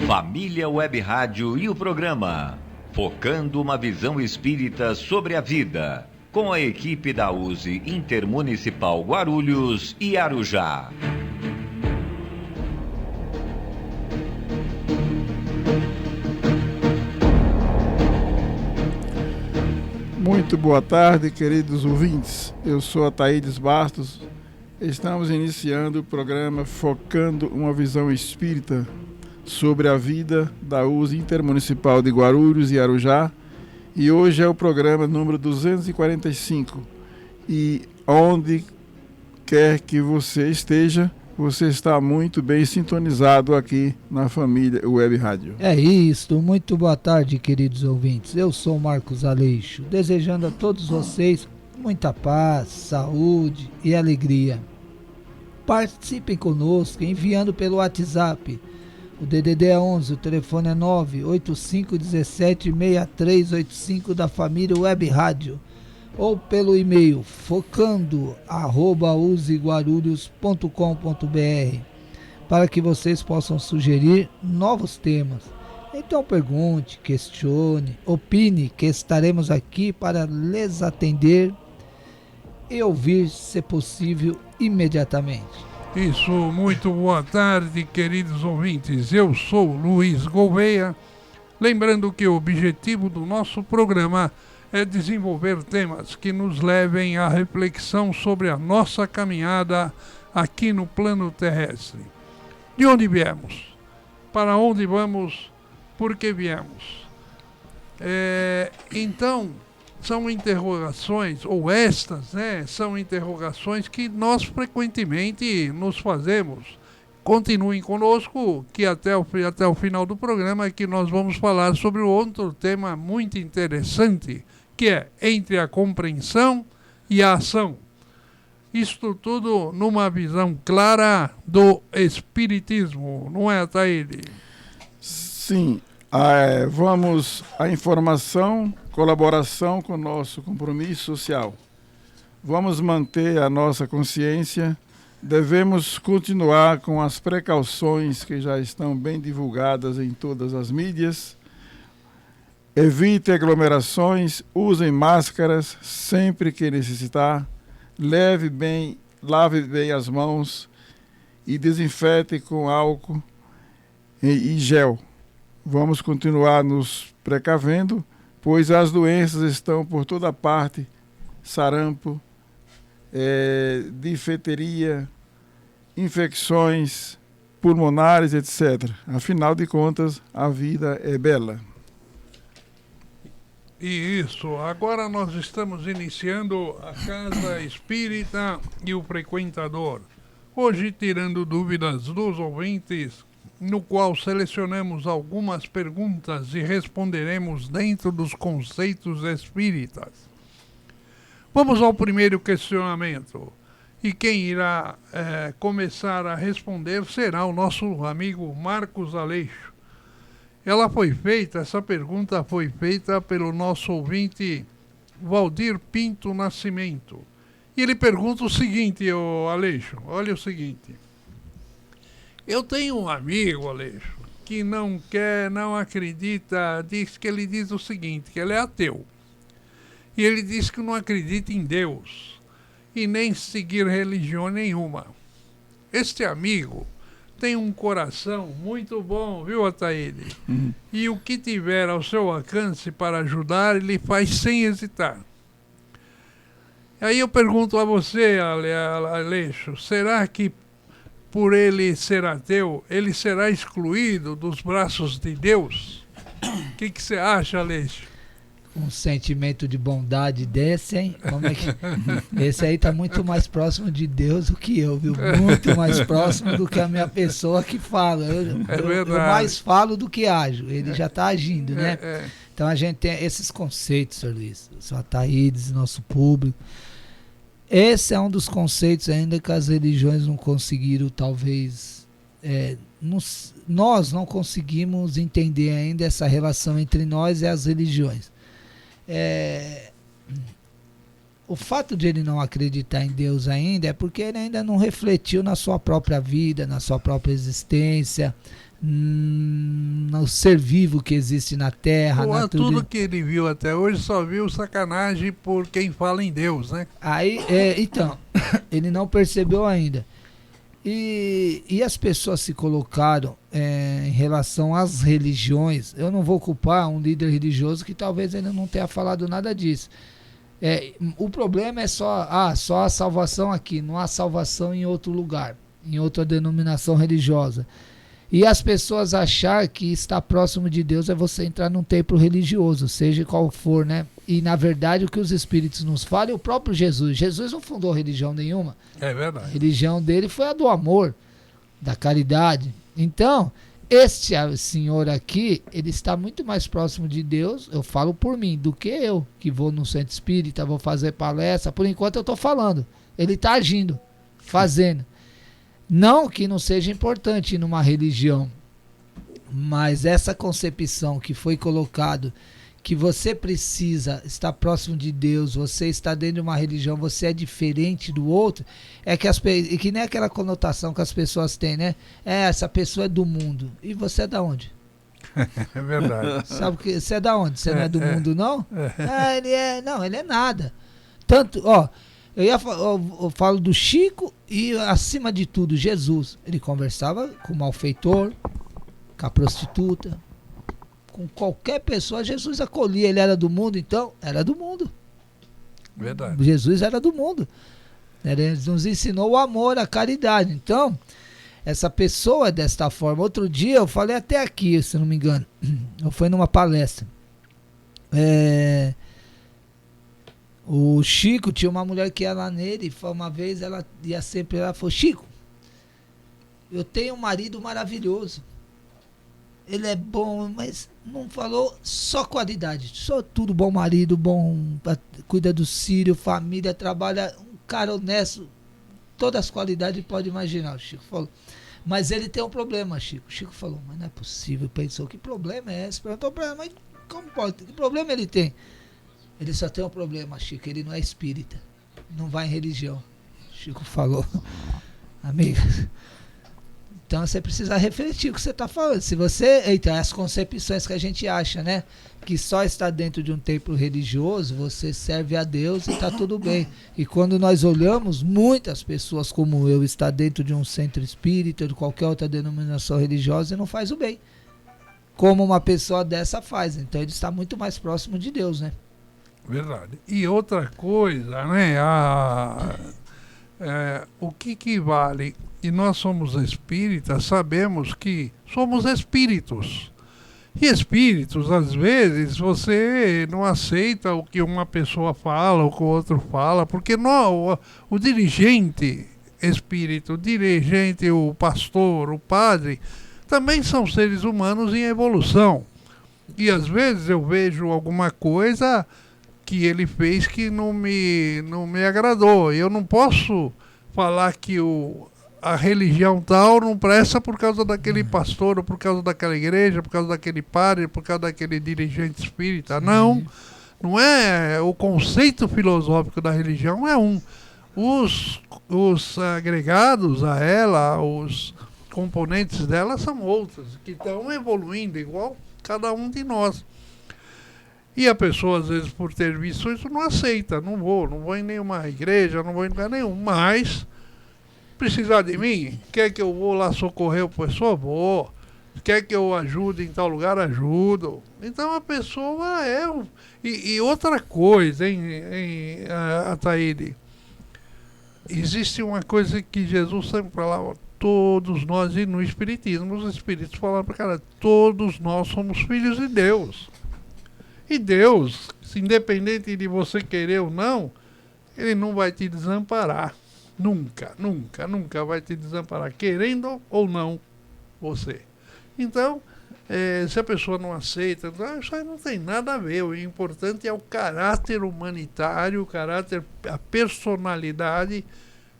Família Web Rádio e o programa Focando uma Visão Espírita sobre a Vida, com a equipe da USE Intermunicipal Guarulhos e Arujá. Muito boa tarde, queridos ouvintes. Eu sou Ataídes Bastos. Estamos iniciando o programa Focando uma Visão Espírita sobre a Vida da USE Intermunicipal de Guarulhos e Arujá. E hoje é o programa número 245. E onde quer que você esteja, você está muito bem sintonizado aqui na família Web Rádio. É isso, muito boa tarde, queridos ouvintes. Eu sou Marcos Aleixo, desejando a todos vocês muita paz, saúde e alegria. Participem conosco enviando pelo WhatsApp. O DDD é 11, o telefone é 985176385 da família Web Rádio. Ou pelo e-mail focando@useguarulhos.com.br para que vocês possam sugerir novos temas. Então pergunte, questione, opine, que estaremos aqui para lhes atender e ouvir, se possível, imediatamente. Isso, muito boa tarde, queridos ouvintes. Eu sou Luiz Gouveia. Lembrando que o objetivo do nosso programa é desenvolver temas que nos levem à reflexão sobre a nossa caminhada aqui no plano terrestre. De onde viemos? Para onde vamos? Por que viemos? Então, são interrogações, ou estas, são interrogações que nós frequentemente nos fazemos. Continuem conosco, que até o final do programa é que nós vamos falar sobre outro tema muito interessante, que é entre a compreensão e a ação. Isto tudo numa visão clara do Espiritismo, não é, Ataíde? Sim, vamos à informação, colaboração com o nosso compromisso social. Vamos manter a nossa consciência, devemos continuar com as precauções que já estão bem divulgadas em todas as mídias. Evite aglomerações, usem máscaras sempre que necessitar, lave bem as mãos e desinfete com álcool e gel. Vamos continuar nos precavendo, pois as doenças estão por toda parte, sarampo, difteria, infecções pulmonares, etc. Afinal de contas, a vida é bela. Isso, agora nós estamos iniciando a Casa Espírita e o Frequentador. Hoje tirando dúvidas dos ouvintes, no qual selecionamos algumas perguntas e responderemos dentro dos conceitos espíritas. Vamos ao primeiro questionamento. E quem irá começar a responder será o nosso amigo Marcos Aleixo. Essa pergunta foi feita pelo nosso ouvinte Valdir Pinto Nascimento. E ele pergunta o seguinte, Aleixo, olha o seguinte. Eu tenho um amigo, Aleixo, que não acredita, ele diz o seguinte, que ele é ateu. E ele diz que não acredita em Deus e nem seguir religião nenhuma. Este amigo tem um coração muito bom, viu, Ataíde? E o que tiver ao seu alcance para ajudar, ele faz sem hesitar. Aí eu pergunto a você, Aleixo, será que por ele ser ateu, ele será excluído dos braços de Deus? O que você acha, Aleixo? Um sentimento de bondade desse, hein? Como é que... Esse aí tá muito mais próximo de Deus do que eu, viu? Muito mais próximo do que a minha pessoa que fala. Eu mais falo do que ajo. Ele já tá agindo, né? Então a gente tem esses conceitos, Sr. Luiz, o Sr. Ataídes, nosso público. Esse é um dos conceitos ainda que as religiões não conseguiram, talvez... nós não conseguimos entender ainda essa relação entre nós e as religiões. O fato de ele não acreditar em Deus ainda é porque ele ainda não refletiu na sua própria vida, na sua própria existência, no ser vivo que existe na Terra. Tudo que ele viu até hoje só viu sacanagem por quem fala em Deus, né? Aí, então, ele não percebeu ainda. E as pessoas se colocaram em relação às religiões. Eu não vou culpar um líder religioso que talvez ele não tenha falado nada disso. O problema é só a salvação aqui, não há salvação em outro lugar, em outra denominação religiosa. E as pessoas achar que estar próximo de Deus é você entrar num templo religioso, seja qual for, né? E na verdade o que os Espíritos nos falam é o próprio Jesus. Jesus não fundou religião nenhuma. É verdade. A religião dele foi a do amor, da caridade. Então, este senhor aqui, ele está muito mais próximo de Deus, eu falo por mim, do que eu, que vou no centro espírita, vou fazer palestra. Por enquanto eu estou falando. Ele está agindo, fazendo. Não que não seja importante numa religião, mas essa concepção que foi colocado, que você precisa estar próximo de Deus, você está dentro de uma religião, você é diferente do outro, que nem aquela conotação que as pessoas têm, né? Essa pessoa é do mundo. E você é da onde? É verdade. Sabe que você é da onde? Você não é do mundo, não? Ele é nada. Tanto, eu falo do Chico e, acima de tudo, Jesus. Ele conversava com o malfeitor, com a prostituta, com qualquer pessoa. Jesus acolhia. Ele era do mundo, então? Era do mundo. Verdade. Jesus era do mundo. Ele nos ensinou o amor, a caridade. Então, essa pessoa é desta forma. Outro dia, eu falei até aqui, se não me engano. Eu fui numa palestra. O Chico tinha uma mulher que ia lá nele, e uma vez ela ia sempre, ela falou: Chico, eu tenho um marido maravilhoso, ele é bom, mas não falou só qualidade, só tudo bom, marido bom, cuida do Sírio, família, trabalha, um cara honesto, todas as qualidades pode imaginar. O Chico falou, mas ele tem um problema, Chico. O Chico falou, mas não é possível. Pensou, que problema é esse? Perguntou para ela, mas como pode? Que problema ele tem? Ele só tem um problema, Chico, ele não é espírita, não vai em religião. Chico falou, amiga, então você precisa refletir o que você está falando. Se você, então, as concepções que a gente acha, né, que só está dentro de um templo religioso, você serve a Deus e está tudo bem. E quando nós olhamos, muitas pessoas como eu está dentro de um centro espírita, de qualquer outra denominação religiosa, e não faz o bem, como uma pessoa dessa faz. Então ele está muito mais próximo de Deus, né? Verdade. E outra coisa, né? O que vale? E nós somos espíritas, sabemos que somos espíritos. E espíritos, às vezes, você não aceita o que uma pessoa fala, o que o outro fala, porque o dirigente espírito, o pastor, o padre, também são seres humanos em evolução. E às vezes eu vejo alguma coisa que ele fez que não me agradou. Eu não posso falar que a religião tal não presta por causa daquele pastor, ou por causa daquela igreja, por causa daquele padre, por causa daquele dirigente espírita. Não é o conceito filosófico da religião, é um. Os agregados a ela, os componentes dela são outros, que estão evoluindo igual cada um de nós. E a pessoa, às vezes, por ter visto isso, não aceita. Não vou em nenhuma igreja, não vou em lugar nenhum. Mas, precisar de mim, quer que eu vou lá socorrer a pessoa? Vou. Quer que eu ajude em tal lugar? Ajudo. Então a pessoa é... E outra coisa, hein, Ataíde? Existe uma coisa que Jesus sempre falava, todos nós, e no Espiritismo, os Espíritos falaram para cara, todos nós somos filhos de Deus. E Deus, independente de você querer ou não, Ele não vai te desamparar. Nunca, nunca, nunca vai te desamparar, querendo ou não você. Então, se a pessoa não aceita, isso aí não tem nada a ver. O importante é o caráter humanitário, a personalidade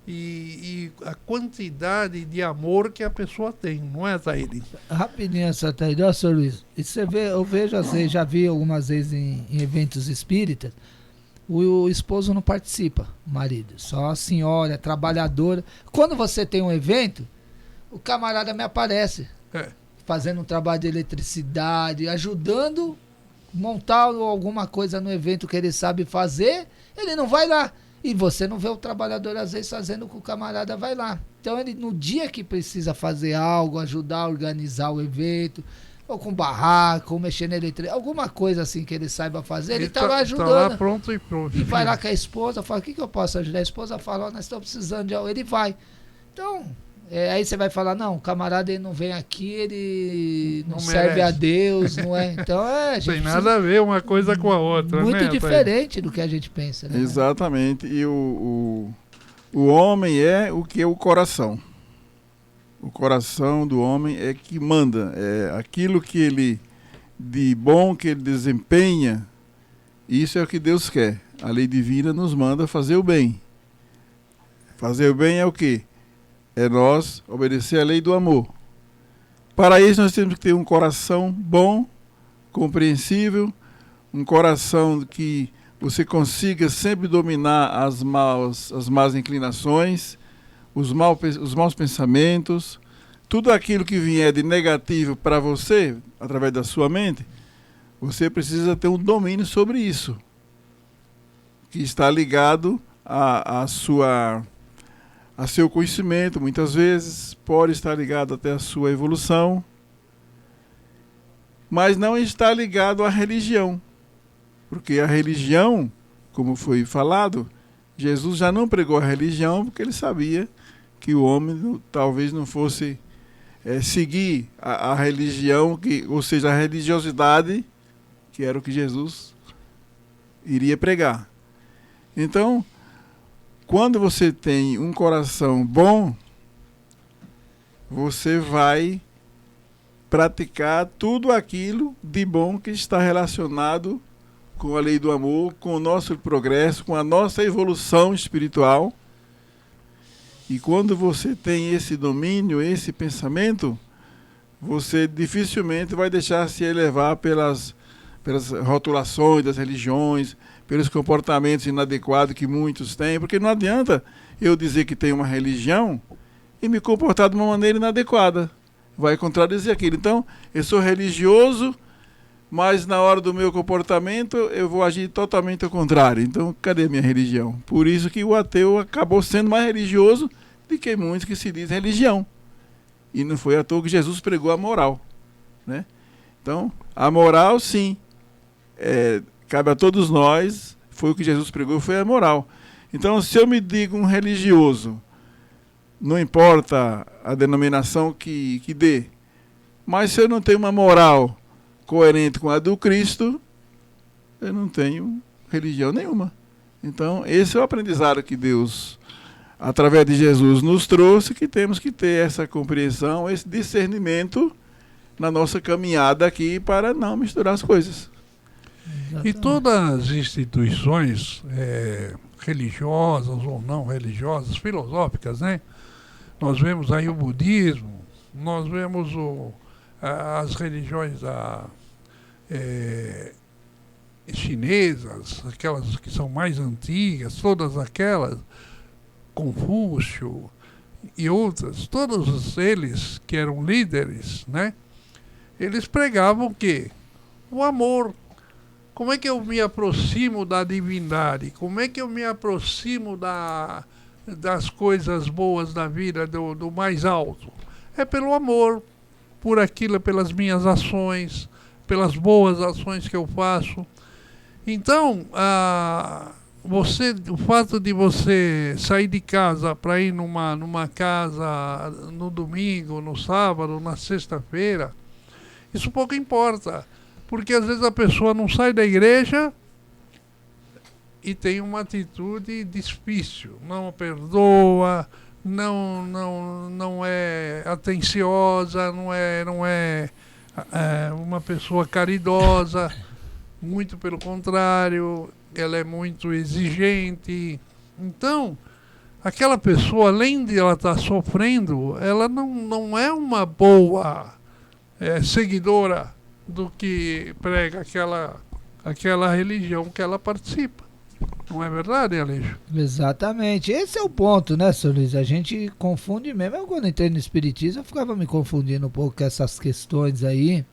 e a quantidade de amor que a pessoa tem, não é, Ataíde? Rapidinho essa, Ataíde, ó, senhor Luiz, eu vejo, assim, já vi algumas vezes em eventos espíritas, o esposo não participa, o marido, só a senhora, a trabalhadora. Quando você tem um evento, o camarada me aparece. fazendo um trabalho de eletricidade, ajudando, montar alguma coisa no evento que ele sabe fazer, ele não vai lá. E você não vê o trabalhador, às vezes, fazendo o que o camarada vai lá. Então, ele, no dia que precisa fazer algo, ajudar a organizar o evento, ou com barraco, ou mexer na eletricidade, alguma coisa assim que ele saiba fazer, ele tá lá ajudando. Tá lá pronto e pronto. E vai lá com a esposa, fala, o que eu posso ajudar? A esposa fala, nós estamos precisando de algo. Ele vai. Então, aí você vai falar, não, o camarada ele não vem aqui, ele não serve a Deus, não é? Então, tem nada a ver uma coisa com a outra, muito diferente do que a gente pensa, né? Exatamente. E o homem é o que é o coração. O coração do homem é que manda. É aquilo que ele, de bom que ele desempenha, isso é o que Deus quer. A lei divina nos manda fazer o bem. Fazer o bem é o quê? É nós obedecer a lei do amor. Para isso nós temos que ter um coração bom, compreensível, um coração que você consiga sempre dominar as más inclinações, os maus pensamentos, tudo aquilo que vier de negativo para você, através da sua mente, você precisa ter um domínio sobre isso, que está ligado a seu conhecimento, muitas vezes, pode estar ligado até a sua evolução, mas não está ligado à religião, porque a religião, como foi falado, Jesus já não pregou a religião porque ele sabia que o homem talvez não fosse seguir a religião, ou seja, a religiosidade, que era o que Jesus iria pregar. Então, quando você tem um coração bom, você vai praticar tudo aquilo de bom que está relacionado com a lei do amor, com o nosso progresso, com a nossa evolução espiritual. E quando você tem esse domínio, esse pensamento, você dificilmente vai deixar se elevar pelas rotulações das religiões, pelos comportamentos inadequados que muitos têm, porque não adianta eu dizer que tenho uma religião e me comportar de uma maneira inadequada. Vai contradizer aquilo. Então, eu sou religioso, mas na hora do meu comportamento eu vou agir totalmente ao contrário. Então, cadê a minha religião? Por isso que o ateu acabou sendo mais religioso do que muitos que se dizem religião. E não foi à toa que Jesus pregou a moral, né? Então, a moral, sim, cabe a todos nós, foi o que Jesus pregou, foi a moral. Então, se eu me digo um religioso, não importa a denominação que dê, mas se eu não tenho uma moral coerente com a do Cristo, eu não tenho religião nenhuma. Então, esse é o aprendizado que Deus, através de Jesus, nos trouxe, que temos que ter essa compreensão, esse discernimento na nossa caminhada aqui para não misturar as coisas. E todas as instituições religiosas ou não religiosas, filosóficas, né? Nós vemos aí o budismo, nós vemos as religiões chinesas, aquelas que são mais antigas, todas aquelas, Confúcio e outras, todos eles que eram líderes, né? Eles pregavam o quê? O amor. Como é que eu me aproximo da divindade? Como é que eu me aproximo das coisas boas da vida, do mais alto? É pelo amor, por aquilo, pelas minhas ações, pelas boas ações que eu faço. Então, o fato de você sair de casa para ir numa casa no domingo, no sábado, na sexta-feira, isso pouco importa. Porque às vezes a pessoa não sai da igreja e tem uma atitude difícil, não perdoa, não é atenciosa, não é uma pessoa caridosa, muito pelo contrário, ela é muito exigente. Então, aquela pessoa, além de ela estar sofrendo, ela não é uma boa seguidora do que prega aquela religião que ela participa. Não é verdade, Aleixo? Exatamente. Esse é o ponto, né, senhor Luiz? A gente confunde mesmo. Eu, quando entrei no Espiritismo, eu ficava me confundindo um pouco com essas questões aí.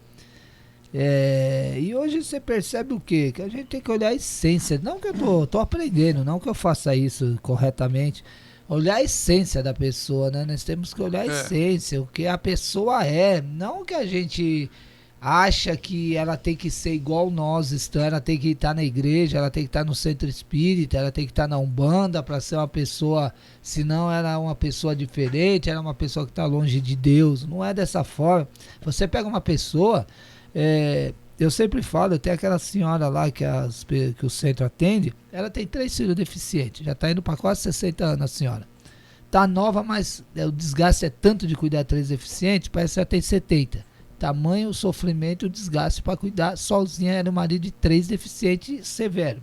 E hoje você percebe o quê? Que a gente tem que olhar a essência. Não que eu tô aprendendo, não que eu faça isso corretamente. Olhar a essência da pessoa, né? Nós temos que olhar a essência, o que a pessoa é. Não que a gente acha que ela tem que ser igual nós estamos, ela tem que estar na igreja, ela tem que estar no centro espírita, ela tem que estar na Umbanda para ser uma pessoa, senão ela é uma pessoa diferente, ela é uma pessoa que está longe de Deus. Não é dessa forma. Você pega uma pessoa, eu sempre falo, eu tenho aquela senhora lá que o centro atende, ela tem 3 filhos deficientes, já está indo para quase 60 anos a senhora. Está nova, mas o desgaste é tanto de cuidar de 3 deficientes, parece que ela tem 70. Tamanho o sofrimento e o desgaste para cuidar sozinha, era o marido de 3 deficientes severo.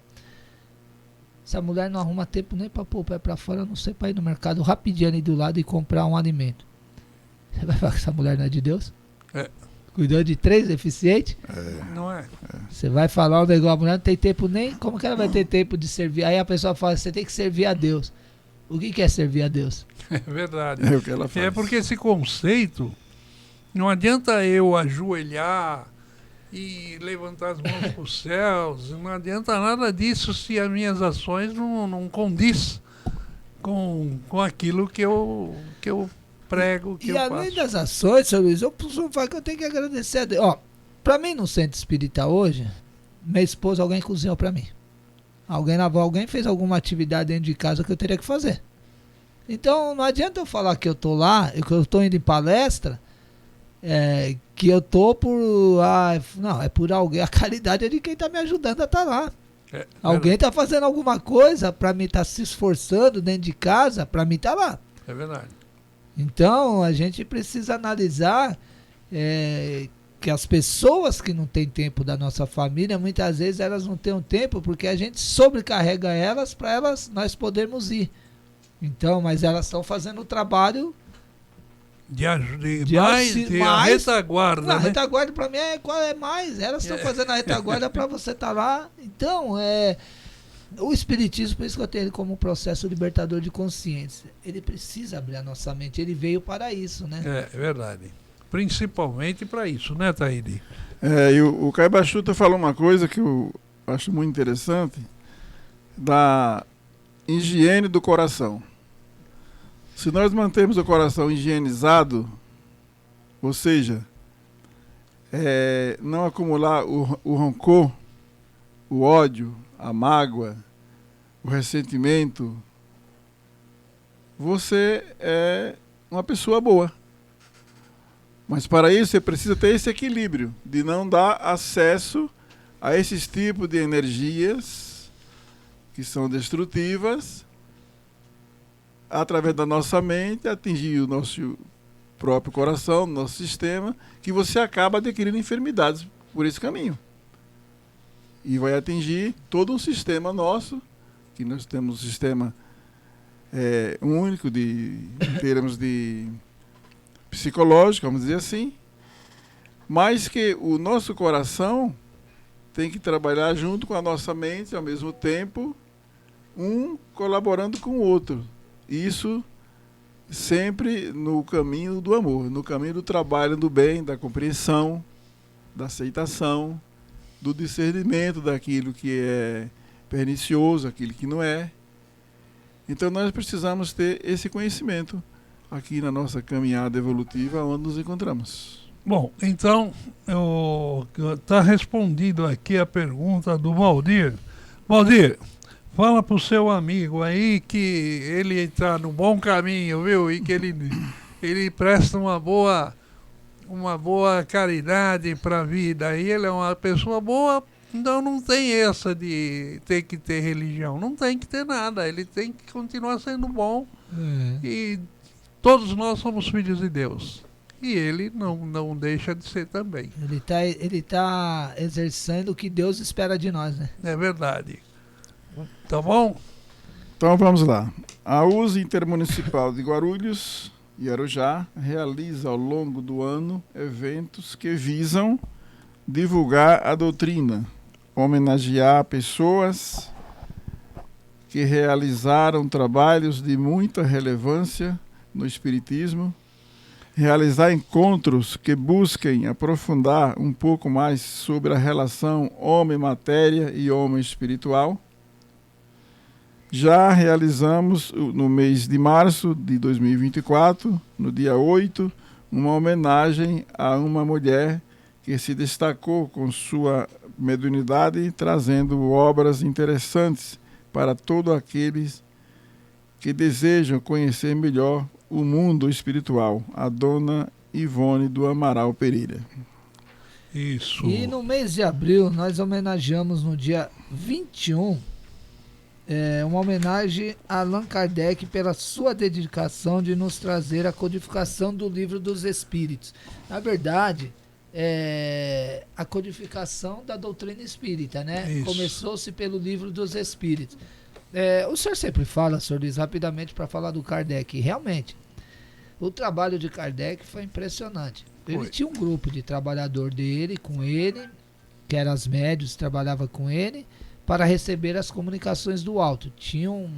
Essa mulher não arruma tempo nem para pôr o pé para fora, não sei, para ir no mercado rapidinho ali do lado e comprar um alimento. Você vai falar que essa mulher não é de Deus? Cuidando de 3 deficientes? Não é? Você vai falar um negócio, a mulher não tem tempo nem, como que ela vai ter tempo de servir? Aí a pessoa fala, você tem que servir a Deus. O que é servir a Deus? É verdade. É o que ela faz. É porque esse conceito, não adianta eu ajoelhar e levantar as mãos para os céus, não adianta nada disso se as minhas ações não condiz com aquilo que eu prego, que eu faço. E além das ações, senhor Luiz, eu falo que eu tenho que agradecer a Deus. Ó, para mim no centro espírita hoje, minha esposa, alguém cozinhou para mim. Alguém lavou, alguém fez alguma atividade dentro de casa que eu teria que fazer. Então não adianta eu falar que eu tô lá, que eu tô indo em palestra, que eu tô por... não, é por alguém. A caridade é de quem tá me ajudando a estar lá. Alguém tá fazendo alguma coisa para mim estar se esforçando dentro de casa para mim estar lá. É verdade. Então a gente precisa analisar que as pessoas que não têm tempo da nossa família, muitas vezes elas não têm tempo porque a gente sobrecarrega elas para nós podermos ir. Então, mas elas estão fazendo o trabalho de retaguarda. Não, né? A retaguarda para mim é mais. Elas estão fazendo a retaguarda para você estar lá. Então, o Espiritismo, por isso que eu tenho ele como um processo libertador de consciência. Ele precisa abrir a nossa mente. Ele veio para isso, né? É verdade. Principalmente para isso, né, Taíde? E o Caio Bachuta falou uma coisa que eu acho muito interessante, da higiene do coração. Se nós mantermos o coração higienizado, ou seja, não acumular o rancor, o ódio, a mágoa, o ressentimento, você é uma pessoa boa. Mas para isso você precisa ter esse equilíbrio, de não dar acesso a esses tipos de energias que são destrutivas, através da nossa mente, atingir o nosso próprio coração, o nosso sistema, que você acaba adquirindo enfermidades por esse caminho. E vai atingir todo um sistema nosso, que nós temos um sistema único em termos de psicológico, vamos dizer assim, mas que o nosso coração tem que trabalhar junto com a nossa mente, ao mesmo tempo, um colaborando com o outro. Isso sempre no caminho do amor, no caminho do trabalho do bem, da compreensão, da aceitação, do discernimento daquilo que é pernicioso, aquilo que não é. Então nós precisamos ter esse conhecimento aqui na nossa caminhada evolutiva, onde nos encontramos. Bom, então, está respondido aqui a pergunta do Valdir. Valdir, fala para o seu amigo aí que ele está no bom caminho, viu? E que ele presta uma boa caridade para a vida. E ele é uma pessoa boa, então não tem essa de ter que ter religião. Não tem que ter nada. Ele tem que continuar sendo bom. E todos nós somos filhos de Deus. E ele não deixa de ser também. Ele tá exercendo o que Deus espera de nós, né? É verdade. Tá bom? Então vamos lá. A USE Intermunicipal de Guarulhos e Arujá realiza ao longo do ano eventos que visam divulgar a doutrina, homenagear pessoas que realizaram trabalhos de muita relevância no Espiritismo, realizar encontros que busquem aprofundar um pouco mais sobre a relação homem-matéria e homem espiritual. Já realizamos, no mês de março de 2024, no dia 8, uma homenagem a uma mulher que se destacou com sua mediunidade, trazendo obras interessantes para todos aqueles que desejam conhecer melhor o mundo espiritual, a dona Ivone do Amaral Pereira. Isso. E no mês de abril nós homenageamos no dia 21 uma homenagem a Allan Kardec pela sua dedicação de nos trazer a codificação do Livro dos Espíritos. Na verdade, a codificação da doutrina espírita, né? Isso. Começou-se pelo Livro dos Espíritos. O senhor sempre fala, senhor Luiz, rapidamente para falar do Kardec. Realmente, o trabalho de Kardec foi impressionante. Ele tinha um grupo de trabalhador dele, com ele, que eram as médios, trabalhava com ele, para receber as comunicações do alto. Tinha um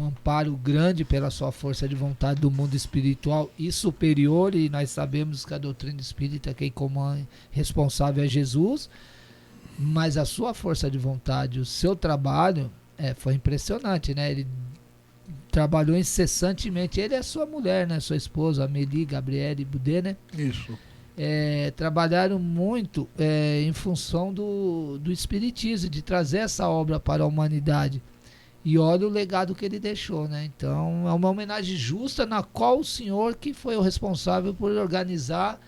amparo grande pela sua força de vontade do mundo espiritual e superior, e nós sabemos que a doutrina espírita, quem comanda, responsável é Jesus, mas a sua força de vontade, o seu trabalho, foi impressionante, né? Ele trabalhou incessantemente, ele e a sua mulher, né? Sua esposa, Amélie, Gabriele Boudet, né? Isso. Trabalharam muito em função do espiritismo, de trazer essa obra para a humanidade. E olha o legado que ele deixou, né? Então é uma homenagem justa, na qual o senhor que foi o responsável por organizar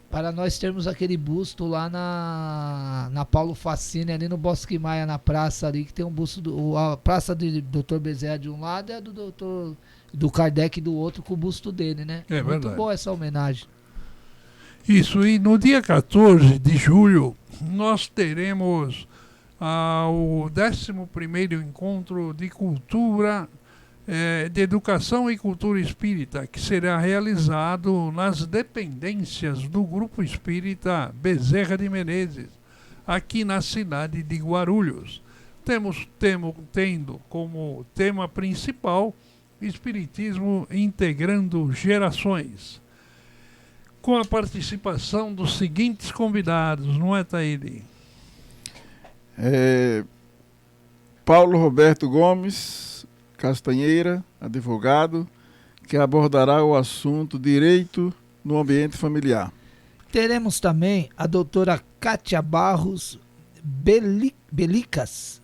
para nós termos aquele busto lá na Paulo Facine, ali no Bosque Maia, na praça ali, que tem um busto, a praça do Dr. Bezerra de um lado e a do Kardec do outro, com o busto dele, né? É muito verdade. boa essa homenagem. Isso, e no dia 14 de julho nós teremos o 11º Encontro de Cultura, de Educação e Cultura Espírita, que será realizado nas dependências do Grupo Espírita Bezerra de Menezes, aqui na cidade de Guarulhos. Tendo como tema principal Espiritismo integrando gerações, com a participação dos seguintes convidados, não é, Taíde? Paulo Roberto Gomes Castanheira, advogado, que abordará o assunto direito no ambiente familiar. Teremos também a doutora Kátia Barros Belicas.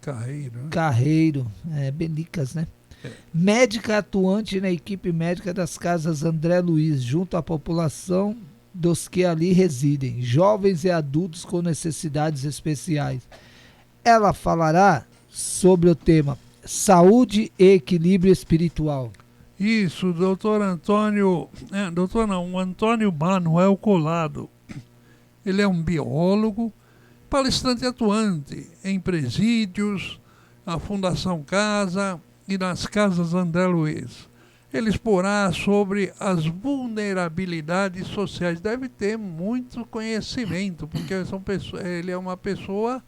Carreiro, né? Carreiro, Belicas, né? Médica atuante na equipe médica das casas André Luiz, junto à população dos que ali residem, jovens e adultos com necessidades especiais. Ela falará sobre o tema Saúde e Equilíbrio Espiritual. Isso, doutor Antônio, o Antônio Manuel Colado. Ele é um biólogo, palestrante atuante em presídios, a Fundação Casa e nas casas André Luiz. Ele exporá sobre as vulnerabilidades sociais. Deve ter muito conhecimento, porque ele é uma pessoa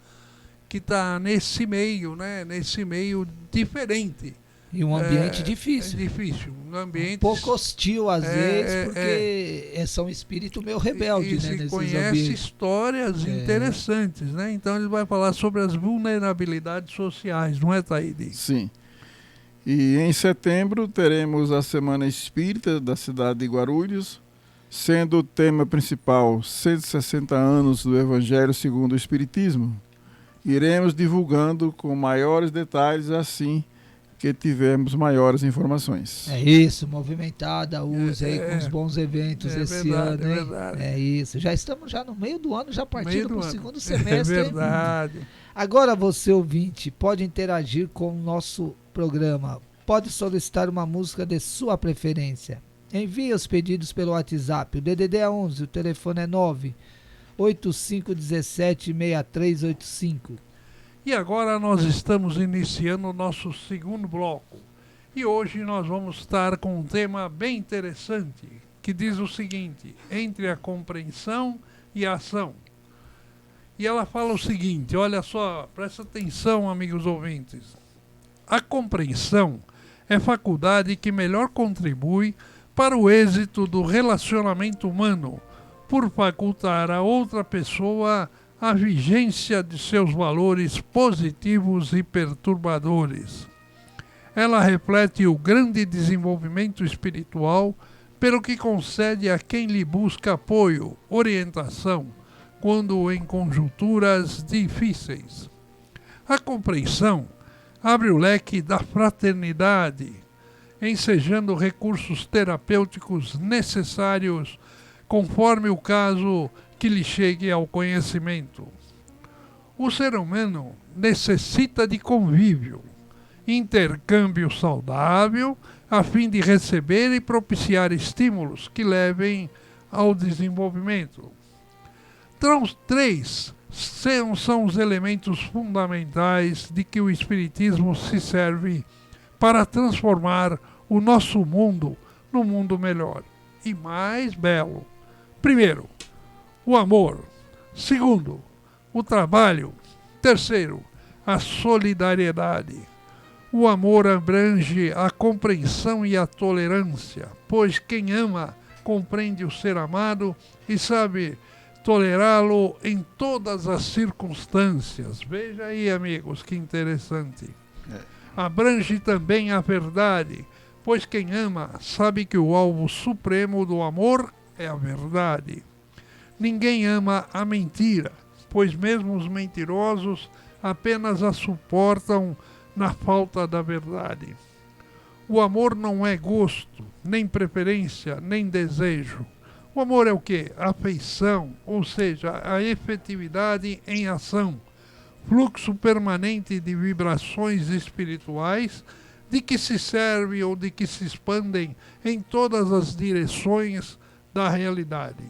que está nesse meio, né? Nesse meio diferente. E um ambiente difícil. Difícil. Um ambiente pouco hostil, às vezes, porque são espírito meio rebelde, né? Nesses conhece ambientes. Histórias interessantes, né? Então ele vai falar sobre as vulnerabilidades sociais, não é, Taíde? Sim. E em setembro teremos a Semana Espírita da cidade de Guarulhos, sendo o tema principal 160 anos do Evangelho segundo o Espiritismo. Iremos divulgando com maiores detalhes assim que tivermos maiores informações. É isso, movimentada, use aí com os bons eventos esse ano, hein? É verdade. É isso, já estamos no meio do ano, já partindo para o segundo semestre. É verdade. Hein? Agora você, ouvinte, pode interagir com o nosso programa, pode solicitar uma música de sua preferência. Envie os pedidos pelo WhatsApp, o DDD é 11, o telefone é 985176385. E agora nós estamos iniciando o nosso segundo bloco. E hoje nós vamos estar com um tema bem interessante, que diz o seguinte: entre a compreensão e a ação. E ela fala o seguinte, olha só, presta atenção, amigos ouvintes. A compreensão é faculdade que melhor contribui para o êxito do relacionamento humano, por facultar a outra pessoa a vigência de seus valores positivos e perturbadores. Ela reflete o grande desenvolvimento espiritual, pelo que concede a quem lhe busca apoio, orientação, quando em conjunturas difíceis. A compreensão abre o leque da fraternidade, ensejando recursos terapêuticos necessários conforme o caso que lhe chegue ao conhecimento. O ser humano necessita de convívio, intercâmbio saudável, a fim de receber e propiciar estímulos que levem ao desenvolvimento. Três são os elementos fundamentais de que o Espiritismo se serve para transformar o nosso mundo num mundo melhor e mais belo. Primeiro, o amor. Segundo, o trabalho. Terceiro, a solidariedade. O amor abrange a compreensão e a tolerância, pois quem ama compreende o ser amado e sabe tolerá-lo em todas as circunstâncias. Veja aí, amigos, que interessante. Abrange também a verdade, pois quem ama sabe que o alvo supremo do amor é a verdade. Ninguém ama a mentira, pois mesmo os mentirosos apenas a suportam na falta da verdade. O amor não é gosto, nem preferência, nem desejo. O amor é o quê? Afeição, ou seja, a efetividade em ação, fluxo permanente de vibrações espirituais de que se serve ou de que se expandem em todas as direções da realidade.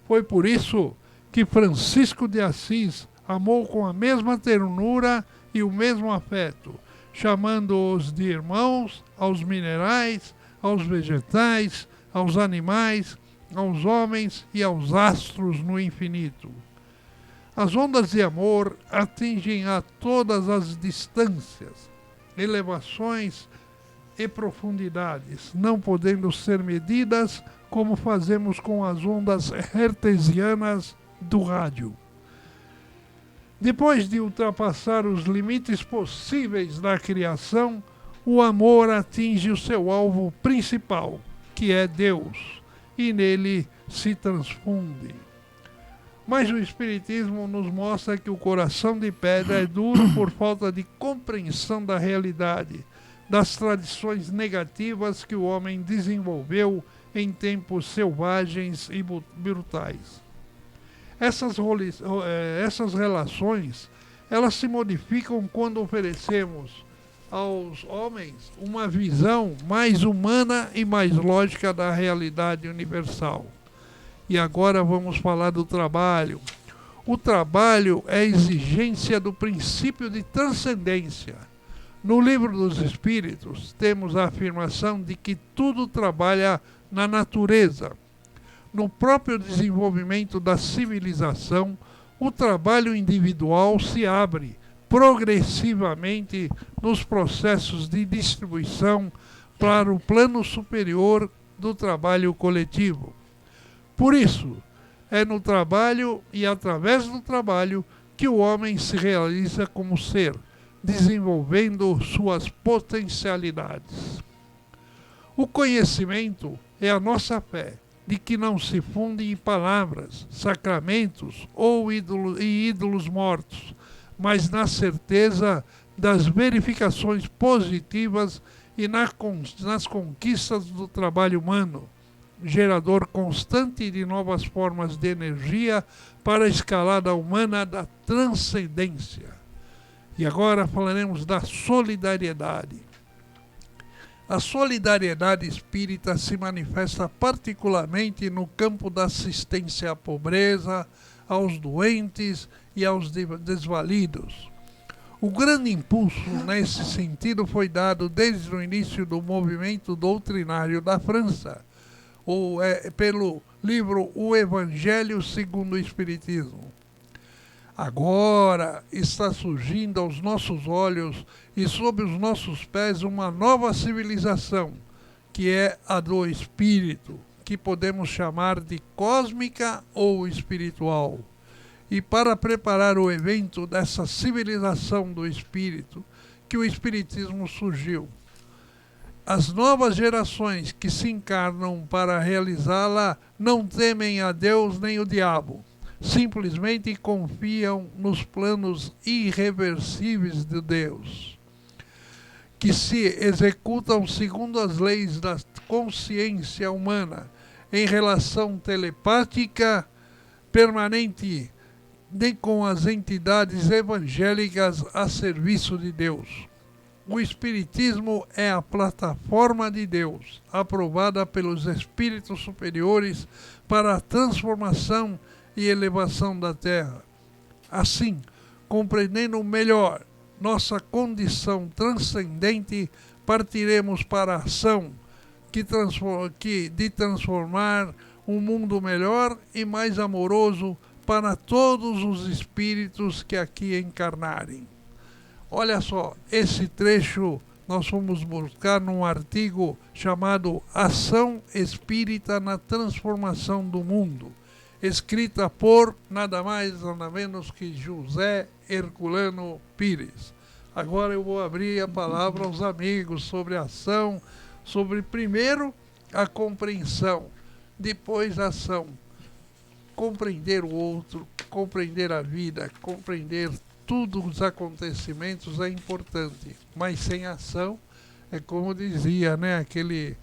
Foi por isso que Francisco de Assis amou com a mesma ternura e o mesmo afeto, chamando-os de irmãos aos minerais, aos vegetais, aos animais, aos homens e aos astros no infinito. As ondas de amor atingem a todas as distâncias, elevações e profundidades, não podendo ser medidas como fazemos com as ondas hertzianas do rádio. Depois de ultrapassar os limites possíveis da criação, o amor atinge o seu alvo principal, que é Deus, e nele se transfunde. Mas o Espiritismo nos mostra que o coração de pedra é duro por falta de compreensão da realidade, das tradições negativas que o homem desenvolveu em tempos selvagens e brutais. Essas relações, elas se modificam quando oferecemos aos homens uma visão mais humana e mais lógica da realidade universal. E agora vamos falar do trabalho. O trabalho é a exigência do princípio de transcendência. No Livro dos Espíritos, temos a afirmação de que tudo trabalha na natureza. No próprio desenvolvimento da civilização, o trabalho individual se abre progressivamente nos processos de distribuição para o plano superior do trabalho coletivo. Por isso, é no trabalho e através do trabalho que o homem se realiza como ser, desenvolvendo suas potencialidades. O conhecimento é a nossa fé, de que não se funde em palavras, sacramentos ou ídolos mortos, mas na certeza das verificações positivas e nas conquistas do trabalho humano, gerador constante de novas formas de energia para a escalada humana da transcendência. E agora falaremos da solidariedade. A solidariedade espírita se manifesta particularmente no campo da assistência à pobreza, aos doentes e aos desvalidos. O grande impulso nesse sentido foi dado desde o início do movimento doutrinário da França, pelo livro O Evangelho segundo o Espiritismo. Agora está surgindo aos nossos olhos e sob os nossos pés uma nova civilização, que é a do espírito, que podemos chamar de cósmica ou espiritual. E para preparar o evento dessa civilização do espírito, que o espiritismo surgiu. As novas gerações que se encarnam para realizá-la não temem a Deus nem o diabo. Simplesmente confiam nos planos irreversíveis de Deus, que se executam segundo as leis da consciência humana, em relação telepática permanente com as entidades evangélicas a serviço de Deus. O Espiritismo é a plataforma de Deus, aprovada pelos espíritos superiores para a transformação e elevação da Terra. Assim, compreendendo melhor nossa condição transcendente, partiremos para a ação de transformar um mundo melhor e mais amoroso para todos os espíritos que aqui encarnarem. Olha só, esse trecho nós fomos buscar num artigo chamado Ação Espírita na Transformação do Mundo, escrita por nada mais, nada menos que José Herculano Pires. Agora eu vou abrir a palavra aos amigos sobre a ação, sobre primeiro a compreensão, depois a ação. Compreender o outro, compreender a vida, compreender todos os acontecimentos é importante, mas sem ação, é como dizia, né, aquele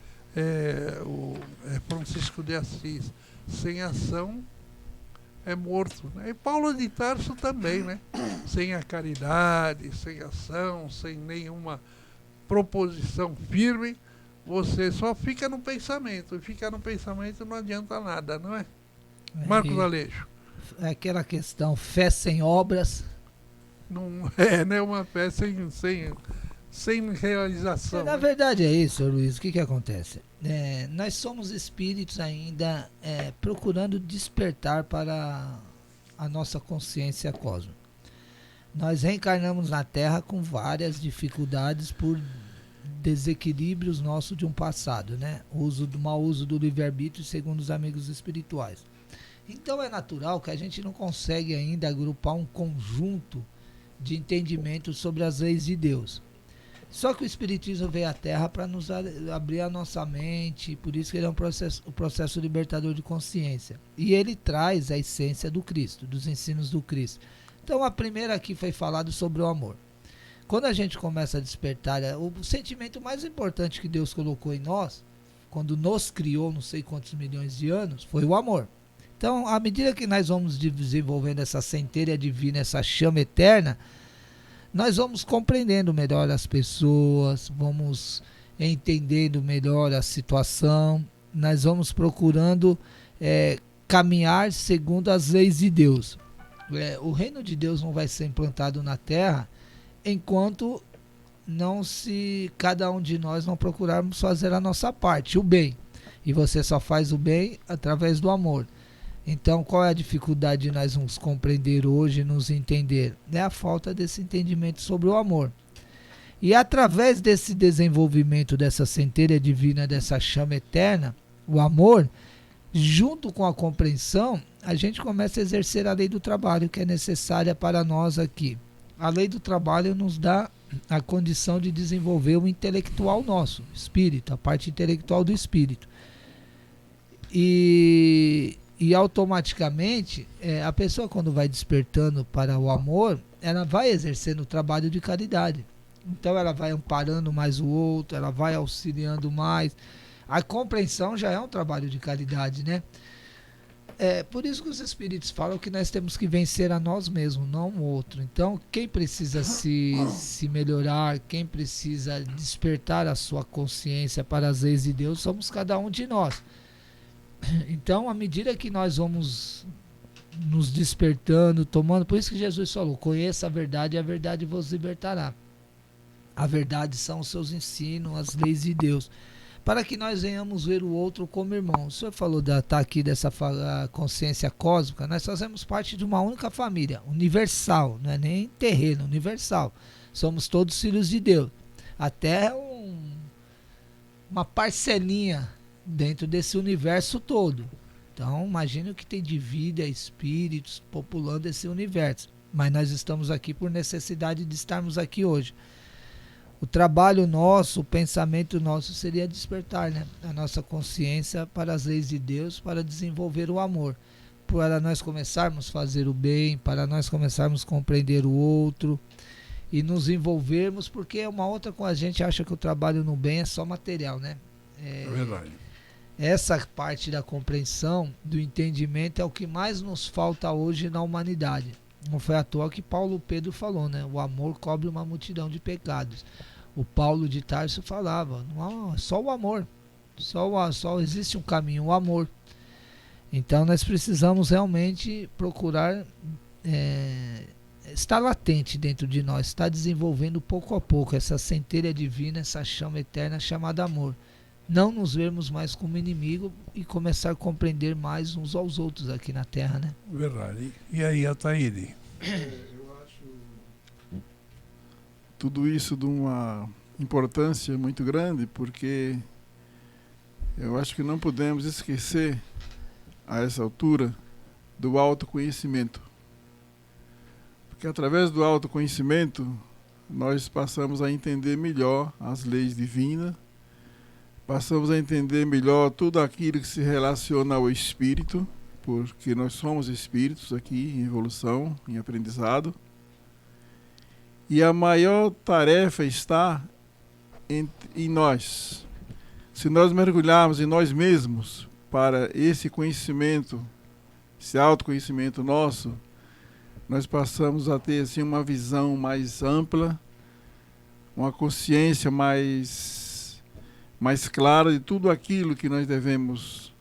Francisco de Assis, sem ação é morto, né? E Paulo de Tarso também, né? Sem a caridade, sem ação, sem nenhuma proposição firme, você só fica no pensamento, e ficar no pensamento não adianta nada, não é? Marcos Aleixo. É aquela questão, fé sem obras. Não é, né? Uma fé sem realização. Na verdade é isso, Luiz. O que acontece? Nós somos espíritos ainda procurando despertar para a nossa consciência cósmica. Nós reencarnamos na Terra com várias dificuldades por desequilíbrios nossos de um passado, né? Mau uso do livre-arbítrio, segundo os amigos espirituais. Então é natural que a gente não consegue ainda agrupar um conjunto de entendimento sobre as leis de Deus. Só que o Espiritismo veio à Terra para nos abrir a nossa mente, por isso que ele é o processo libertador de consciência. E ele traz a essência do Cristo, dos ensinos do Cristo. Então a primeira aqui foi falado sobre o amor. Quando a gente começa a despertar, o sentimento mais importante que Deus colocou em nós, quando nos criou, não sei quantos milhões de anos, foi o amor. Então, à medida que nós vamos desenvolvendo essa centelha divina, essa chama eterna, nós vamos compreendendo melhor as pessoas, vamos entendendo melhor a situação, nós vamos procurando caminhar segundo as leis de Deus. O reino de Deus não vai ser implantado na Terra enquanto cada um de nós não procurarmos fazer a nossa parte, o bem. E você só faz o bem através do amor. Então, qual é a dificuldade de nós nos compreender hoje, nos entender? É a falta desse entendimento sobre o amor. E através desse desenvolvimento dessa centelha divina, dessa chama eterna, o amor, junto com a compreensão, a gente começa a exercer a lei do trabalho, que é necessária para nós aqui. A lei do trabalho nos dá a condição de desenvolver o intelectual nosso, espírito, a parte intelectual do espírito. E automaticamente, a pessoa quando vai despertando para o amor, ela vai exercendo o trabalho de caridade. Então ela vai amparando mais o outro, ela vai auxiliando mais. A compreensão já é um trabalho de caridade, né? Por isso que os espíritos falam que nós temos que vencer a nós mesmos, não o outro. Então, quem precisa se melhorar, quem precisa despertar a sua consciência para as leis de Deus, somos cada um de nós. Então, à medida que nós vamos nos despertando, tomando, por isso que Jesus falou, conheça a verdade e a verdade vos libertará. A verdade são os seus ensinos, as leis de Deus. para que nós venhamos ver o outro como irmão. O senhor falou tá aqui dessa consciência cósmica, nós fazemos parte de uma única família, universal, não é nem terreno, universal. Somos todos filhos de Deus. Até uma parcelinha dentro desse universo todo. Então, imagine o que tem de vida, espíritos populando esse universo. Mas nós estamos aqui por necessidade de estarmos aqui hoje. O trabalho nosso, o pensamento nosso seria despertar, né, a nossa consciência para as leis de Deus, para desenvolver o amor. Para nós começarmos a fazer o bem, para nós começarmos a compreender o outro e nos envolvermos, porque uma outra coisa, a gente acha que o trabalho no bem é só material, né? É verdade. Essa parte da compreensão, do entendimento é o que mais nos falta hoje na humanidade. Não foi à toa que Paulo Pedro falou, né? O amor cobre uma multidão de pecados. O Paulo de Tarso falava, não, só o amor, só existe um caminho, o amor. Então nós precisamos realmente procurar estar latente dentro de nós, estar desenvolvendo pouco a pouco essa centelha divina, essa chama eterna chamada amor. Não nos vermos mais como inimigo e começar a compreender mais uns aos outros aqui na Terra, né? Verdade. E aí, Ataíde? Eu acho tudo isso de uma importância muito grande, porque eu acho que não podemos esquecer, a essa altura, do autoconhecimento. Porque através do autoconhecimento, nós passamos a entender melhor as leis divinas, passamos a entender melhor tudo aquilo que se relaciona ao espírito, porque nós somos espíritos aqui em evolução, em aprendizado. E a maior tarefa está em nós. Se nós mergulharmos em nós mesmos para esse conhecimento, esse autoconhecimento nosso, nós passamos a ter assim, uma visão mais ampla, uma consciência mais clara de tudo aquilo que nós devemos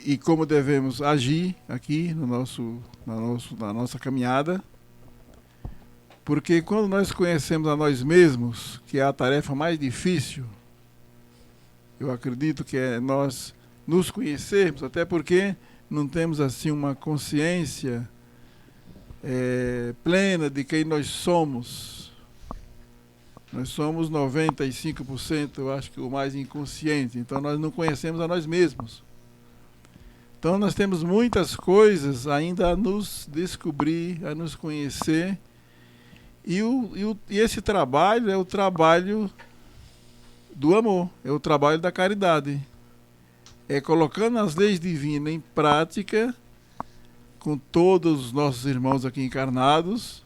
e como devemos agir aqui na nossa caminhada. Porque quando nós conhecemos a nós mesmos, que é a tarefa mais difícil, eu acredito que é nós nos conhecermos, até porque não temos assim uma consciência plena de quem nós somos. Nós somos 95%, eu acho que o mais inconsciente, então nós não conhecemos a nós mesmos. Então nós temos muitas coisas ainda a nos descobrir, a nos conhecer, e esse trabalho é o trabalho do amor, é o trabalho da caridade. É colocando as leis divinas em prática com todos os nossos irmãos aqui encarnados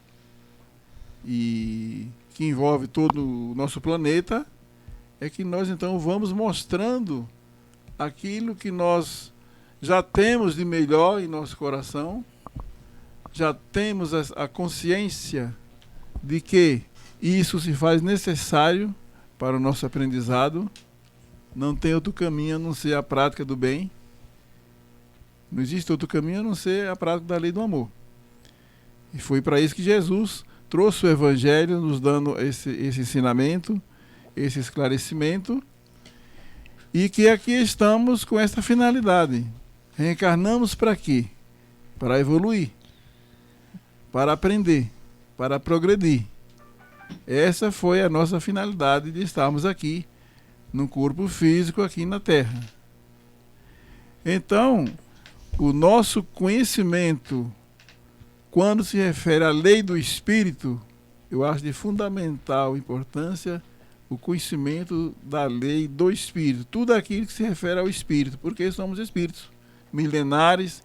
e que envolve todo o nosso planeta, é que nós então vamos mostrando aquilo que nós já temos de melhor em nosso coração, já temos a consciência de que isso se faz necessário para o nosso aprendizado. Não tem outro caminho a não ser a prática do bem. Não existe outro caminho a não ser a prática da lei do amor. E foi para isso que Jesus trouxe o Evangelho, nos dando esse ensinamento, esse esclarecimento, e que aqui estamos com essa finalidade. Reencarnamos para quê? Para evoluir, para aprender, para progredir. Essa foi a nossa finalidade de estarmos aqui, no corpo físico, aqui na Terra. Então, o nosso conhecimento, quando se refere à lei do Espírito, eu acho de fundamental importância o conhecimento da lei do Espírito. Tudo aquilo que se refere ao Espírito, porque somos espíritos milenares,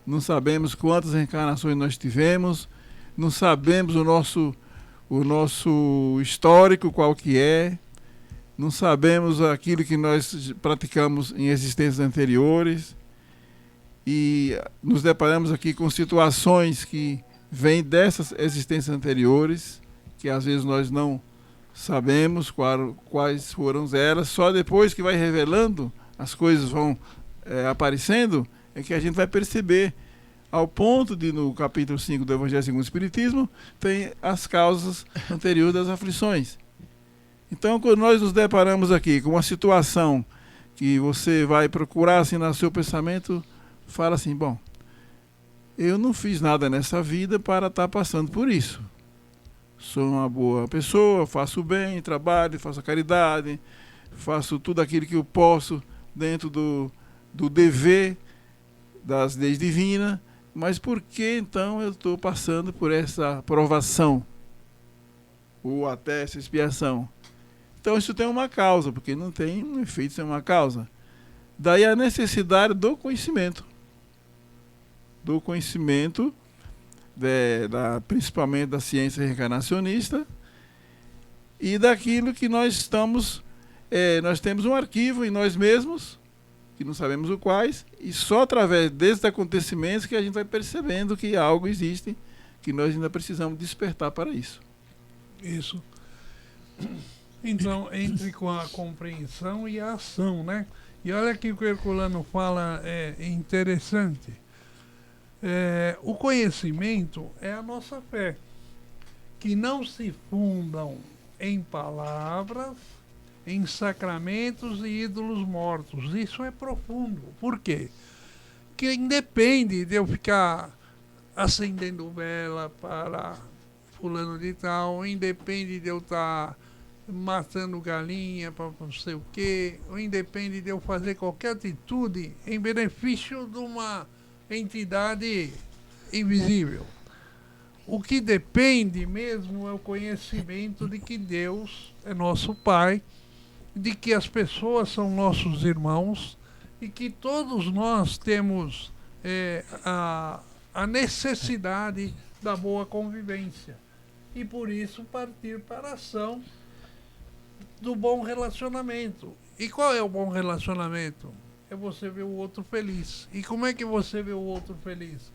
não sabemos quantas reencarnações nós tivemos, não sabemos o nosso histórico, qual que é, não sabemos aquilo que nós praticamos em existências anteriores, e nos deparamos aqui com situações que vêm dessas existências anteriores, que às vezes nós não sabemos quais foram elas, só depois que vai revelando, as coisas vão aparecendo, é que a gente vai perceber, ao ponto de, no capítulo 5 do Evangelho segundo o Espiritismo, tem as causas anteriores das aflições. Então, quando nós nos deparamos aqui com uma situação que você vai procurar assim no seu pensamento, fala assim, bom, eu não fiz nada nessa vida para estar passando por isso. Sou uma boa pessoa, faço bem, trabalho, faço a caridade, faço tudo aquilo que eu posso dentro do dever das leis divinas, mas por que então eu estou passando por essa provação? Ou até essa expiação? Então isso tem uma causa, porque não tem um efeito sem uma causa. Daí a necessidade do conhecimento. Do conhecimento, principalmente da ciência reencarnacionista, e daquilo que nós estamos... nós temos um arquivo em nós mesmos, que não sabemos o quais, e só através desses acontecimentos que a gente vai percebendo que algo existe, que nós ainda precisamos despertar para isso. Isso. Então, entre com a compreensão e a ação, né? E olha que o que o Herculano fala é interessante. O conhecimento é a nossa fé, que não se fundam em palavras, em sacramentos e ídolos mortos. Isso é profundo. Por quê? Porque independe de eu ficar acendendo vela para fulano de tal, independe de eu estar matando galinha para não sei o quê, ou independe de eu fazer qualquer atitude em benefício de uma entidade invisível. O que depende mesmo é o conhecimento de que Deus é nosso Pai, de que as pessoas são nossos irmãos e que todos nós temos a necessidade da boa convivência. E por isso partir para a ação do bom relacionamento. E qual é o bom relacionamento? É você ver o outro feliz. E como é que você vê o outro feliz?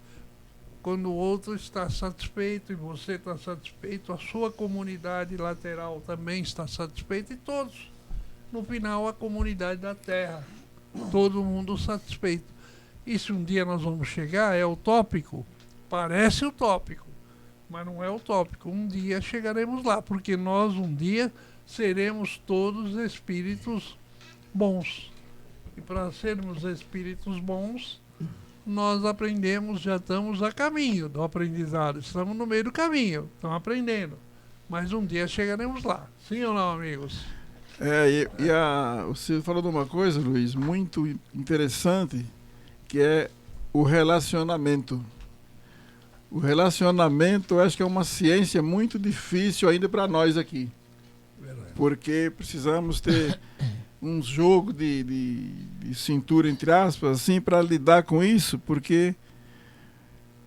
Quando o outro está satisfeito e você está satisfeito, a sua comunidade lateral também está satisfeita e todos. No final, a comunidade da Terra. Todo mundo satisfeito. E se um dia nós vamos chegar, é utópico? Parece utópico, mas não é utópico. Um dia chegaremos lá, porque nós um dia seremos todos espíritos bons. E para sermos espíritos bons, nós aprendemos, já estamos a caminho do aprendizado. Estamos no meio do caminho, estamos aprendendo. Mas um dia chegaremos lá. Sim ou não, amigos? Você falou de uma coisa, Luiz, muito interessante, que é o relacionamento. O relacionamento, eu acho que é uma ciência muito difícil ainda para nós aqui. Verdade. Porque precisamos ter um jogo de cintura, entre aspas, assim, para lidar com isso, porque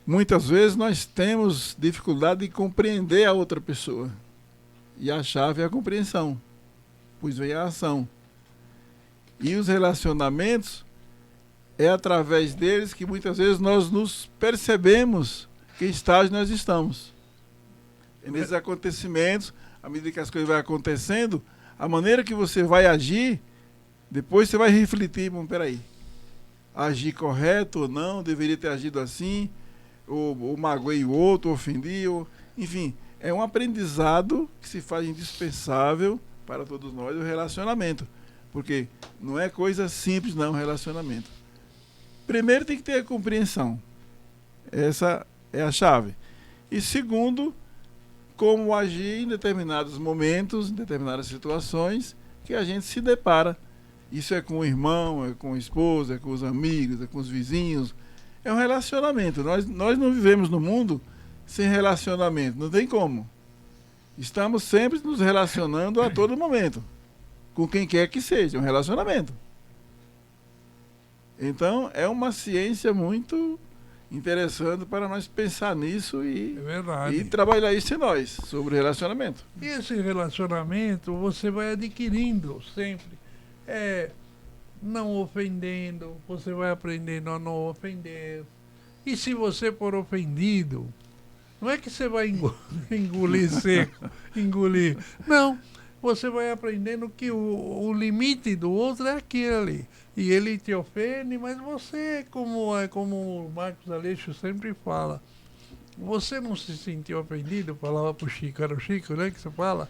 muitas vezes nós temos dificuldade de compreender a outra pessoa. E a chave é a compreensão. Pois vem a ação. E os relacionamentos, é através deles que muitas vezes nós nos percebemos que estágio nós estamos. E nesses acontecimentos, à medida que as coisas vão acontecendo, a maneira que você vai agir, depois você vai refletir, bom, peraí, agir correto ou não, deveria ter agido assim, ou magoei o outro, ofendi, enfim, é um aprendizado que se faz indispensável para todos nós, o relacionamento. Porque não é coisa simples, não, o relacionamento. Primeiro tem que ter a compreensão. Essa é a chave. E segundo, como agir em determinados momentos, em determinadas situações que a gente se depara. Isso é com o irmão, é com a esposa, é com os amigos, é com os vizinhos. É um relacionamento. Nós não vivemos no mundo sem relacionamento. Não tem como. Estamos sempre nos relacionando a todo momento, com quem quer que seja, um relacionamento. Então, é uma ciência muito interessante para nós pensar nisso e trabalhar isso em nós, sobre relacionamento. E esse relacionamento você vai adquirindo sempre. Não ofendendo, você vai aprendendo a não ofender. E se você for ofendido, não é que você vai engolir seco, engolir. Não, você vai aprendendo que o limite do outro é aquele ali. E ele te ofende, mas você, como o Marcos Aleixo sempre fala, você não se sentiu ofendido, falava pro Chico, era o Chico, né, que você fala,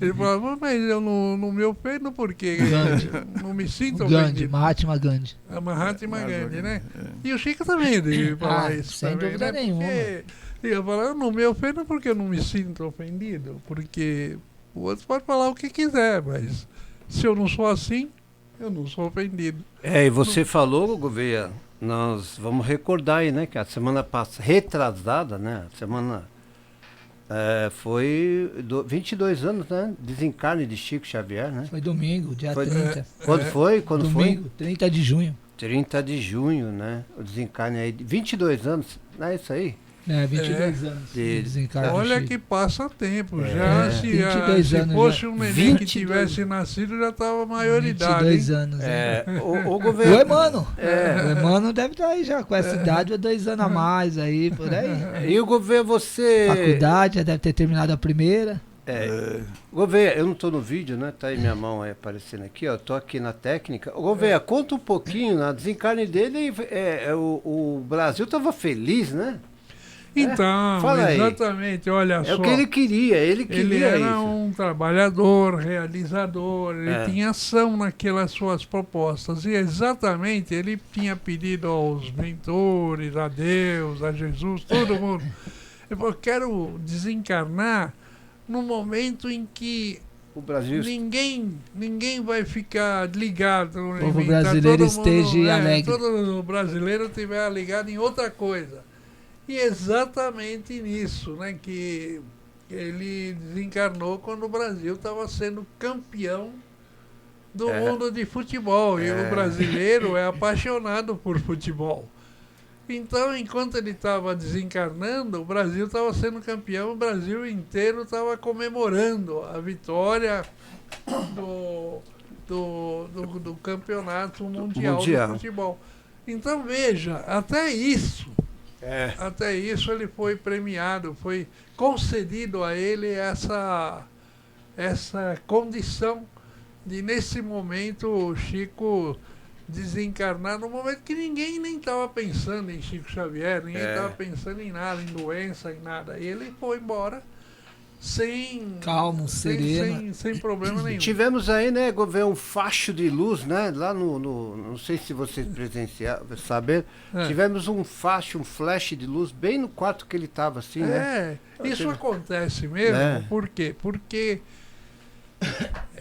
Ele falava, mas eu não me ofendo porque não me sinto Gandhi, ofendido. Mahatma Gandhi. A Mahatma Gandhi, né? E o Chico também devia falar isso. Sem também, dúvida né? nenhuma. Porque ele ia falar, eu não me ofendo porque eu não me sinto ofendido. Porque o outro pode falar o que quiser, mas se eu não sou assim, eu não sou ofendido. E você falou, Gouveia, nós vamos recordar aí, né, que a semana passada, retrasada, né, a semana foi 22 anos, né, desencarne de Chico Xavier, né? Foi domingo, dia Foi, 30. Quando foi? Quando Domingo, 30 de junho. 30 de junho, né, o desencarne aí, 22 anos, não é isso aí? 22 anos de desencarne. Olha do Chico. que passa tempo. Já se 22 se anos fosse já. um neném que 22. tivesse nascido, já estava maioridade. 22 hein? anos. O O governo... Emano. O Emano deve estar aí já com essa idade, ou 2 anos a mais aí, por aí. E o governo, você... Faculdade, já deve ter terminado a primeira. Gouveia, eu não estou no vídeo, né? Tá aí minha mão aí aparecendo aqui, ó. Tô aqui na técnica. Gouveia, conta um pouquinho, na desencarne dele, o Brasil estava feliz, né? Então, Fala aí. exatamente, olha só. É o que ele queria Ele era isso. um trabalhador, realizador, ele tinha ação naquelas suas propostas. E exatamente, ele tinha pedido aos mentores, a Deus, a Jesus, todo mundo. Ele falou, quero desencarnar no momento em que O Brasil... ninguém vai ficar ligado. O povo brasileiro esteja alegre. Todo brasileiro estiver ligado em outra coisa. E exatamente nisso, né, que ele desencarnou quando o Brasil estava sendo campeão do mundo de futebol. E o brasileiro é apaixonado por futebol. Então, enquanto ele estava desencarnando, o Brasil estava sendo campeão, o Brasil inteiro estava comemorando a vitória do campeonato mundial de futebol. Então, veja, até isso ele foi premiado, foi concedido a ele essa condição de, nesse momento, o Chico desencarnar, no momento que ninguém nem estava pensando em Chico Xavier, ninguém estava pensando em nada, em doença, em nada. E ele foi embora calmo, sereno, sem problema nenhum. Tivemos aí, né, governo, um facho de luz, né, lá não sei se vocês presenciaram, saber, tivemos um flash de luz bem no quarto que ele estava, assim, né? Isso acontece mesmo, por quê? Porque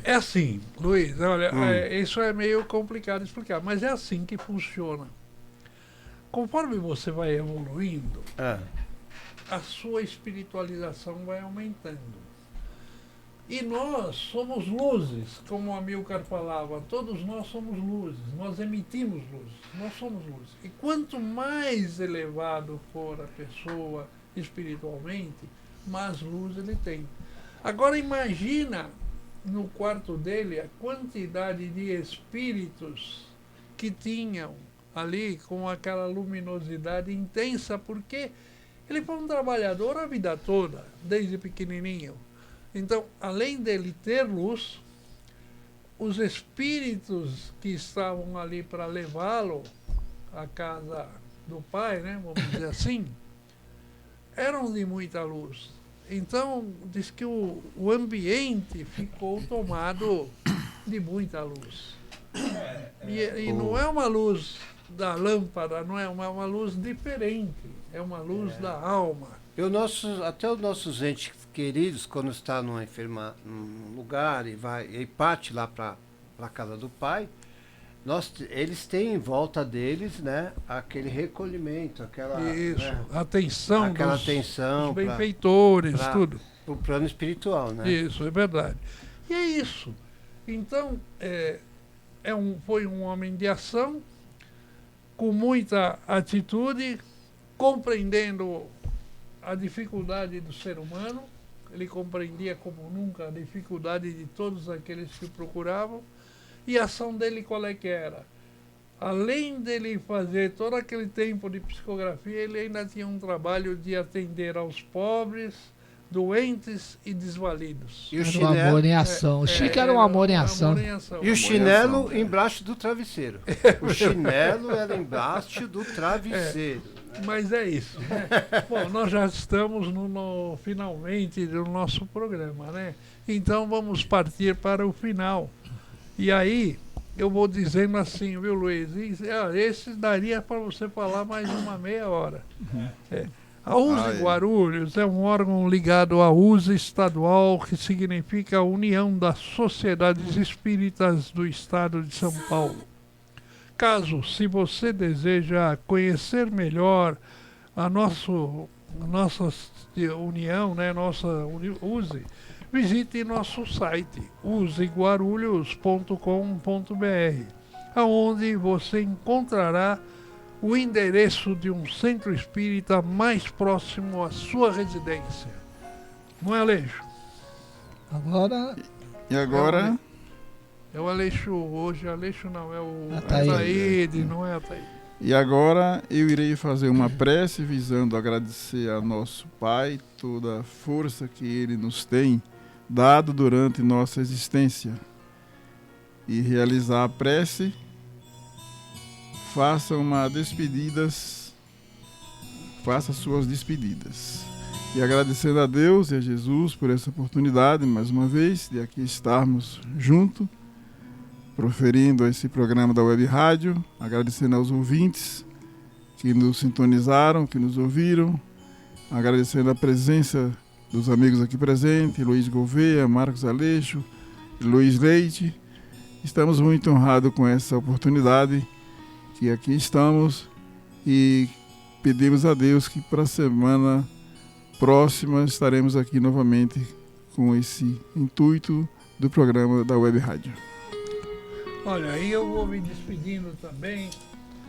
é assim, Luiz, olha, isso é meio complicado de explicar, mas é assim que funciona. Conforme você vai evoluindo, a sua espiritualização vai aumentando. E nós somos luzes, como o Amilcar falava, todos nós somos luzes, nós emitimos luz, nós somos luzes. E quanto mais elevado for a pessoa espiritualmente, mais luz ele tem. Agora imagina no quarto dele a quantidade de espíritos que tinham ali com aquela luminosidade intensa, porque ele foi um trabalhador a vida toda, desde pequenininho. Então, além dele ter luz, os espíritos que estavam ali para levá-lo à casa do pai, né, vamos dizer assim, eram de muita luz. Então, diz que o ambiente ficou tomado de muita luz. E não é uma luz da lâmpada, não é uma luz diferente, é uma luz da alma. Até os nossos entes queridos, quando está num lugar e parte lá para a casa do pai, eles têm em volta deles, né, aquele recolhimento, aquela atenção, dos benfeitores, tudo. O plano espiritual, né? Isso, é verdade. E é isso. Então, foi um homem de ação, com muita atitude, compreendendo a dificuldade do ser humano. Ele compreendia como nunca a dificuldade de todos aqueles que o procuravam. E a ação dele qual é que era? Além dele fazer todo aquele tempo de psicografia, ele ainda tinha um trabalho de atender aos pobres, doentes e desvalidos. E o um amor em ação. O Chico era um amor em ação. E o chinelo embaixo do travesseiro. O chinelo era embaixo do travesseiro. Mas é isso, né? Bom, nós já estamos finalmente do nosso programa, né? Então vamos partir para o final. E aí, eu vou dizendo assim, viu, Luiz? Esse daria para você falar mais uma meia hora. A USE Guarulhos é um órgão ligado à USE estadual, que significa a União das Sociedades Espíritas do Estado de São Paulo. Se você deseja conhecer melhor a nossa união, né, nossa USE, visite nosso site useguarulhos.com.br, onde você encontrará o endereço de um centro espírita mais próximo à sua residência. Não é, Aleixo? E agora? É o Aleixo hoje, Aleixo não, é o Ataíde, não é Ataíde. E agora eu irei fazer uma prece visando agradecer a nosso Pai toda a força que Ele nos tem dado durante nossa existência. E realizar a prece, faça suas despedidas. E agradecendo a Deus e a Jesus por essa oportunidade, mais uma vez, de aqui estarmos juntos, proferindo esse programa da Web Rádio, agradecendo aos ouvintes que nos sintonizaram, que nos ouviram, agradecendo a presença dos amigos aqui presentes, Luiz Gouveia, Marcos Aleixo, Luiz Leite. Estamos muito honrados com essa oportunidade, que aqui estamos, e pedimos a Deus que para a semana próxima estaremos aqui novamente com esse intuito do programa da Web Rádio. Olha, aí eu vou me despedindo também,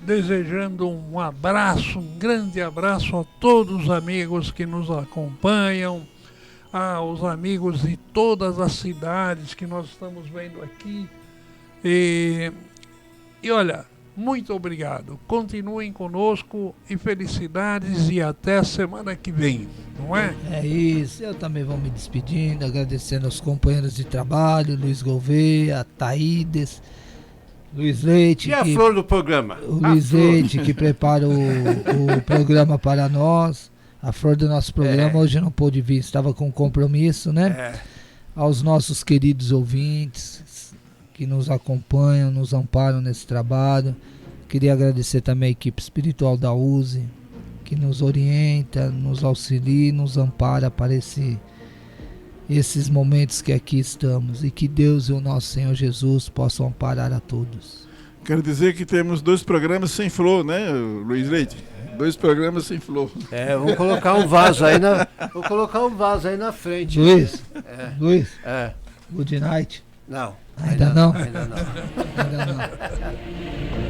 desejando um abraço, um grande abraço a todos os amigos que nos acompanham, aos amigos de todas as cidades que nós estamos vendo aqui. E olha, muito obrigado. Continuem conosco e felicidades e até a semana que vem, não é? É isso, eu também vou me despedindo, agradecendo aos companheiros de trabalho, Luiz Gouveia, Taídes, Luiz Leite. E a flor do programa? O Luiz Leite, que prepara o programa para nós. A flor do nosso programa hoje não pôde vir, estava com compromisso, né? Aos nossos queridos ouvintes que nos acompanham, nos amparam nesse trabalho. Queria agradecer também a equipe espiritual da USE, que nos orienta, nos auxilia, nos ampara para esses momentos que aqui estamos. E que Deus e o nosso Senhor Jesus possam amparar a todos. Quero dizer que temos 2 programas sem flor, né, Luiz Leite? 2 programas sem flor. Vou colocar um vaso aí na frente. Luiz, Luiz, good night. Não. Ainda não.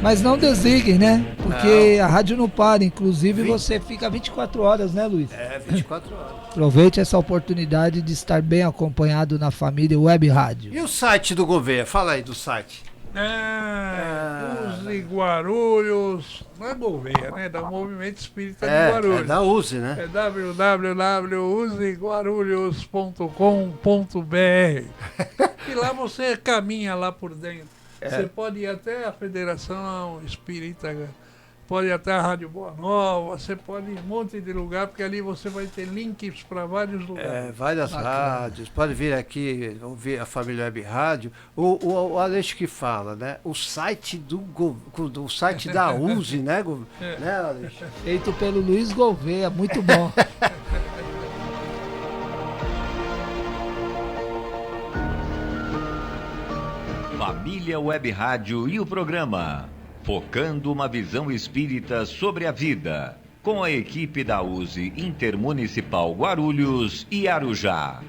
Mas não desliguem, né? Porque a rádio não para. Inclusive você fica 24 horas, né, Luiz? 24 horas. Aproveite essa oportunidade de estar bem acompanhado na família Web Rádio. E o site do Gouveia? Fala aí do site. USE Guarulhos, não é Gouveia, né? Da Movimento Espírita de Guarulhos. É da USE, né? É www.useguarulhos.com.br. E lá você caminha lá por dentro. Você pode ir até a Federação Espírita, pode ir até a Rádio Boa Nova, você pode ir em um monte de lugar, porque ali você vai ter links para vários lugares. Várias rádios, pode vir aqui ouvir a família Web Rádio. O Aleixo que fala, né? O site o site da USE, né, né, Aleixo? Feito pelo Luiz Gouveia, muito bom. Família Web Rádio e o programa Focando uma Visão Espírita sobre a Vida, com a equipe da USE Intermunicipal Guarulhos e Arujá.